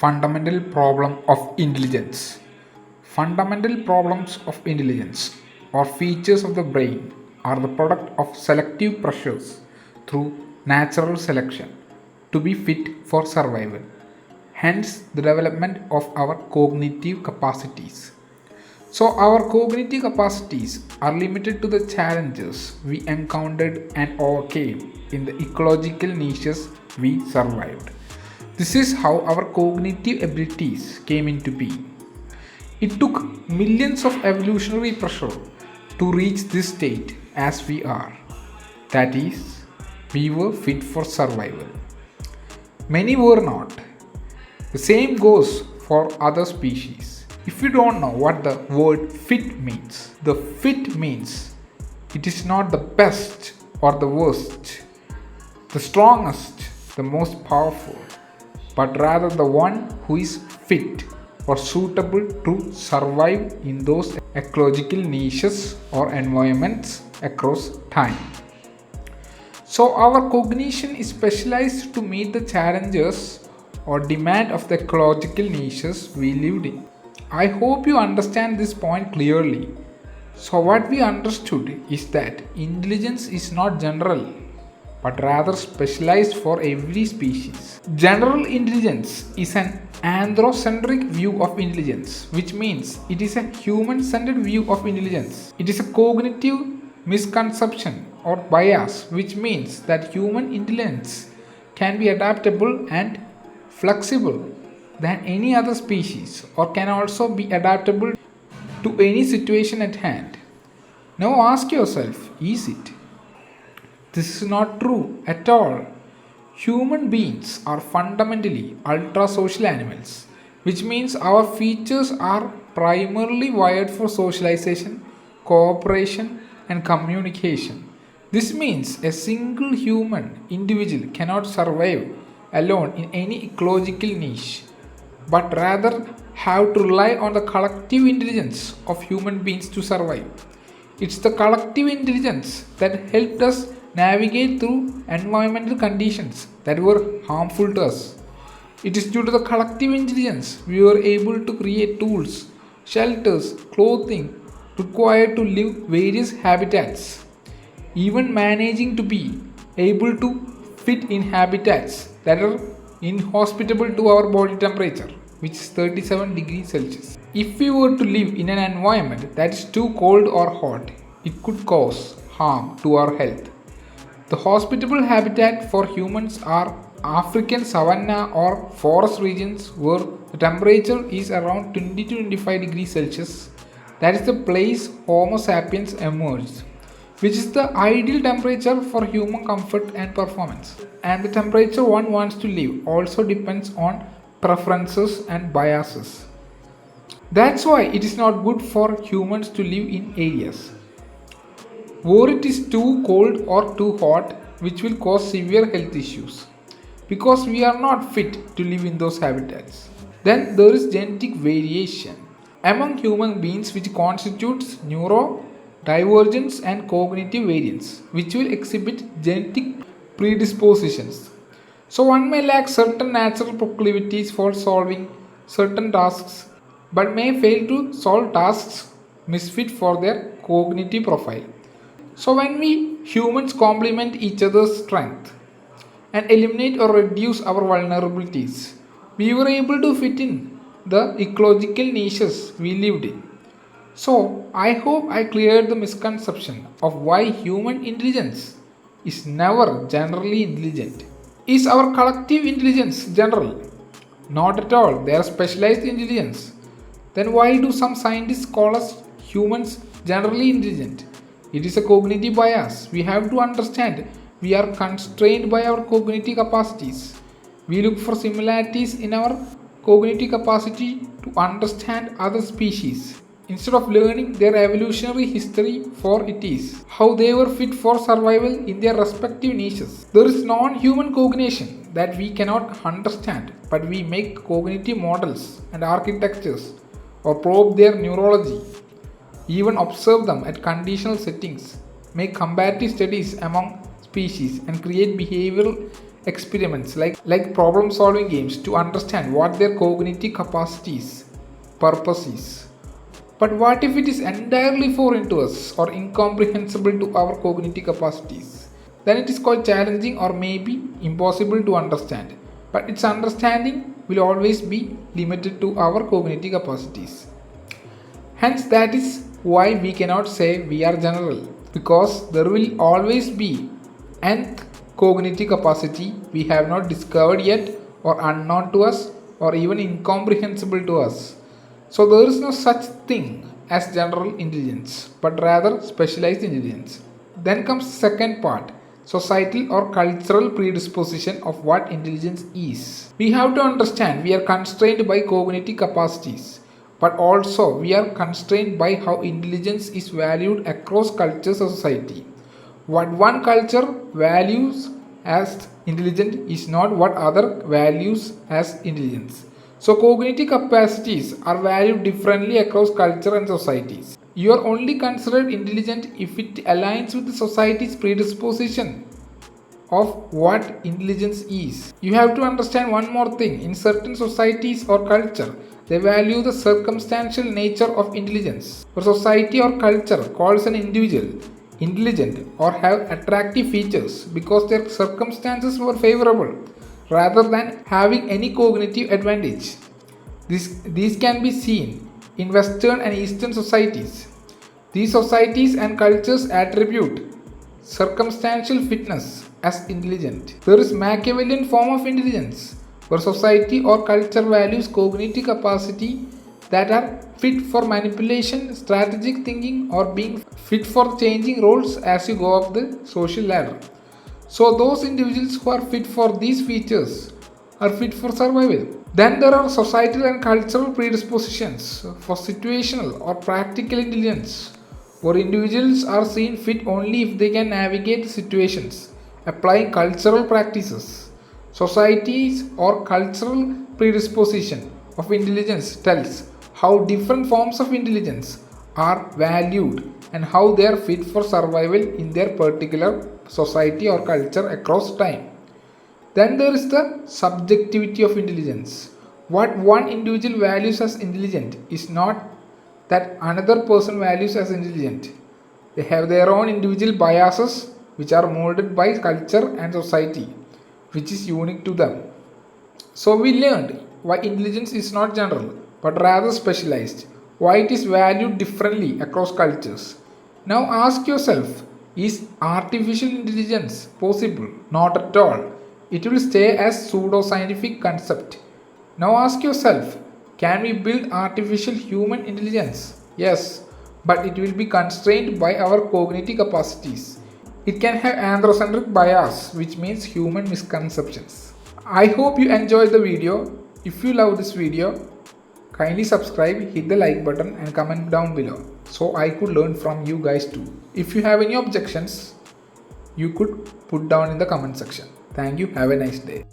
Fundamental problem of intelligence. Fundamental problems of intelligence or features of the brain are the product of selective pressures through natural selection to be fit for survival. Hence, the development of our cognitive capacities. So, our cognitive capacities are limited to the challenges we encountered and overcame in the ecological niches we survived. This is how our cognitive abilities came into being. It took millions of evolutionary pressure to reach this state as we are. That is, we were fit for survival. Many were not. The same goes for other species. If you don't know what the word fit means, the fit means it is not the best or the worst, the strongest, the most powerful, but rather the one who is fit or suitable to survive in those ecological niches or environments across time. So, our cognition is specialized to meet the challenges or demand of the ecological niches we lived in. I hope you understand this point clearly. So, what we understood is that intelligence is not general but rather specialized for every species. General intelligence is an anthrocentric view of intelligence, which means it is a human centered view of intelligence. It is a cognitive misconception or bias, which means that human intelligence can be adaptable and flexible than any other species or can also be adaptable to any situation at hand. Now ask yourself, is it? This is not true at all. Human beings are fundamentally ultra-social animals, which means our features are primarily wired for socialization, cooperation, and communication. This means a single human individual cannot survive alone in any ecological niche, but rather have to rely on the collective intelligence of human beings to survive. It's the collective intelligence that helped us navigate through environmental conditions that were harmful to us. It is due to the collective intelligence we were able to create tools, shelters, clothing required to live various habitats, even managing to be able to fit in habitats that are inhospitable to our body temperature, which is 37 degrees Celsius. If we were to live in an environment that is too cold or hot, it could cause harm to our health. The hospitable habitat for humans are African savanna or forest regions where the temperature is around 20 to 25 degrees Celsius. That is the place Homo sapiens emerged, which is the ideal temperature for human comfort and performance. And the temperature one wants to live also depends on preferences and biases. That's why it is not good for humans to live in areas where it is too cold or too hot, which will cause severe health issues because we are not fit to live in those habitats. Then there is genetic variation among human beings, which constitutes neurodivergence and cognitive variance, which will exhibit genetic predispositions. So, one may lack certain natural proclivities for solving certain tasks but may fail to solve tasks misfit for their cognitive profile. So, when we humans complement each other's strength and eliminate or reduce our vulnerabilities, we were able to fit in the ecological niches we lived in. So, I hope I cleared the misconception of why human intelligence is never generally intelligent. Is our collective intelligence general? Not at all, they are specialized intelligence. Then why do some scientists call us humans generally intelligent? It is a cognitive bias. We have to understand we are constrained by our cognitive capacities. We look for similarities in our cognitive capacity to understand other species instead of learning their evolutionary history, for it is how they were fit for survival in their respective niches. There is non-human cognition that we cannot understand, but we make cognitive models and architectures or probe their neurology, even observe them at conditional settings, make comparative studies among species, and create behavioral experiments like problem solving games to understand what their cognitive capacities, purpose is. But what if it is entirely foreign to us or incomprehensible to our cognitive capacities? Then it is quite challenging or maybe impossible to understand. But its understanding will always be limited to our cognitive capacities. Hence, that is why we cannot say we are general, because there will always be nth cognitive capacity we have not discovered yet, or unknown to us, or even incomprehensible to us. So there is no such thing as general intelligence, but rather specialized intelligence. Then comes the second part, societal or cultural predisposition of what intelligence is. We have to understand we are constrained by cognitive capacities, but also we are constrained by how intelligence is valued across cultures or society. What one culture values as intelligent is not what other values as intelligence. So cognitive capacities are valued differently across culture and societies. You are only considered intelligent if it aligns with the society's predisposition of what intelligence is. You have to understand one more thing. In certain societies or culture, they value the circumstantial nature of intelligence. For society or culture calls an individual intelligent or have attractive features because their circumstances were favorable, rather than having any cognitive advantage. These can be seen in Western and Eastern societies. These societies and cultures attribute circumstantial fitness as intelligent. There is Machiavellian form of intelligence, where society or culture values cognitive capacity that are fit for manipulation, strategic thinking, or being fit for changing roles as you go up the social ladder. So those individuals who are fit for these features are fit for survival. Then there are societal and cultural predispositions for situational or practical intelligence, where individuals are seen fit only if they can navigate the situations, applying cultural practices. Societies or cultural predisposition of intelligence tells how different forms of intelligence are valued and how they are fit for survival in their particular society or culture across time. Then there is the subjectivity of intelligence. What one individual values as intelligent is not that another person values as intelligent. They have their own individual biases which are molded by culture and society, which is unique to them. So we learned why intelligence is not general but rather specialized, why it is valued differently across cultures. Now ask yourself, is artificial intelligence possible? Not at all. It will stay as pseudo-scientific concept. Now ask yourself, can we build artificial human intelligence? Yes, but it will be constrained by our cognitive capacities. It can have anthrocentric bias, which means human misconceptions. I hope you enjoyed the video. If you love this video, kindly subscribe, hit the like button and comment down below so I could learn from you guys too. If you have any objections, you could put down in the comment section. Thank you. Have a nice day.